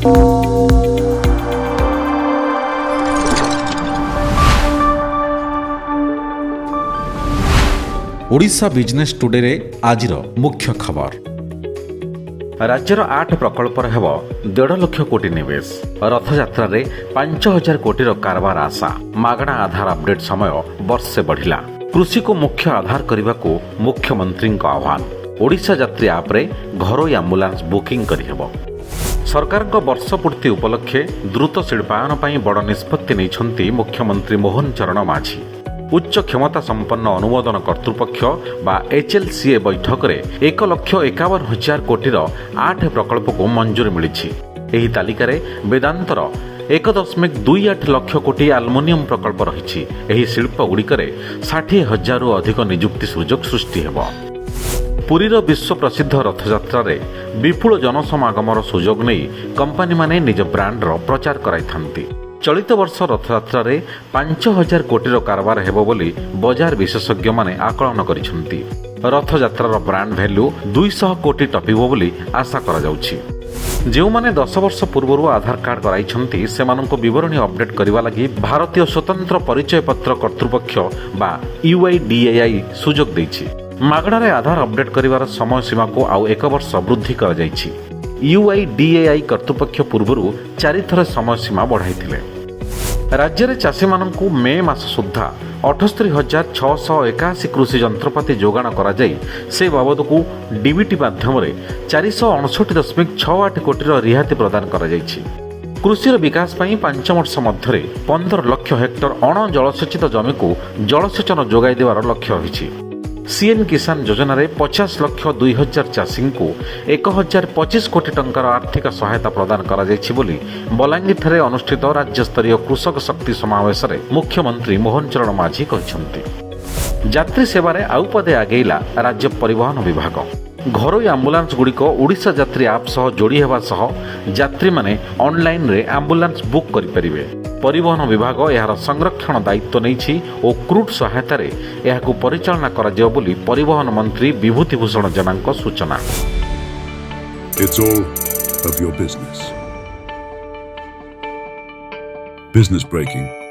Odisha business today रे आजिर मुख्य खबर। राज्यर 8 प्रकल्प हेब 1.5 लाख कोटी निवेश। रथयात्रा रे 5000 कोटी कारबार आशा। मागणा आधार अपडेट समय वर्षे बढ़िला। कृषि को मुख्य आधार करने को मुख्यमंत्री आह्वान। ओडिशा यात्री आप रे घरोई एम्बुलेंस बुकिंग करिहेब। सरकार वर्ष पूर्ति उपलक्षे द्रुत शिल्पायन पर बड़ निष्पत्ति नहीं मुख्यमंत्री मोहन चरण माझी। उच्च क्षमता संपन्न अनुमोदन कर्तृपक्ष बा HLCA बैठक में 1,51,000 कोटीर 8 प्रकल्प को मंजूरी मिली। एही तालिका रे वेदांतर 1.28 लाख कोटी आल्युमिनियम प्रकल्प रही। एही शिल्प गुड़िकरे 60,000 रु अधिक नियुक्ति सुजोग सृष्टि हेब। पुरीर विश्व प्रसिद्ध रथयात्रा रे विपुल जनसमागमर सुजोग नहीं कंपनी माने निज ब्रांडर प्रचार कराई। चलित वर्ष रथयात्रा रे 5000 कोटीर कारबार हेबो बोली बजार विशेषज्ञ माने आकलन करिसेंती। रथयात्रार ब्रांड वैल्यू 200 कोटी टपिबो बोली आशा करा जाउछि। जेउ माने 10 वर्ष पूर्व आधार कार्ड कराइछंती सेमानंको विवरणी अपडेट करबा लागि भारतीय स्वतंत्र परिचय पत्र कर्तृपक्ष बा UIDAI सुजोग दैछि। मागणारे आधार अपडेट करिवार समय सीमा को आउ 1 वर्ष वृद्धि करा जाइछि। UIDAI कर्तृपक्ष पूर्वरु 4 थर समय सीमा बढ़ाइथिले। राज्य में चाषी मानू मे मास सुधा 78,681 कृषि जंत्रपाति जोगाण कराई से बाबद को डीबीटी माध्यम 459.68 कोटी रिहाती प्रदान कराई। कृषि विकास पर 5 वर्ष मध्य 15 लाख हेक्टर अण जलसेचित जमी को जलसेचन जोगाई देवार लक्ष्य रही। सीएम किसान योजना रे 50,02,000 चाषी को 1,025 कोटी टंकार आर्थिक सहायता प्रदान करा जायछि बोली बलांगीर ठारे अनुष्ठित राज्य स्तरीय कृषक शक्ति समावेश रे मुख्यमंत्री मोहन चरण माझी कहिसंती। यात्री सेवारे आउ पदे आगेला राज्य परिवहन विभाग। घरोई एम्बुलेंस गुड़िक ओडिशा यात्री आप सह जोड़ी हेबा सह यात्री माने ऑनलाइन रे एम्बुलेंस बुक करि परिबे। परिवहन विभाग यार संरक्षण दायित्व नहीं और क्रूड सहायता रे यहाकू परिचालना करा जाय बोली परिवहन मंत्री विभूति भूषण जेना सूचना। It's all of your business. Business breaking.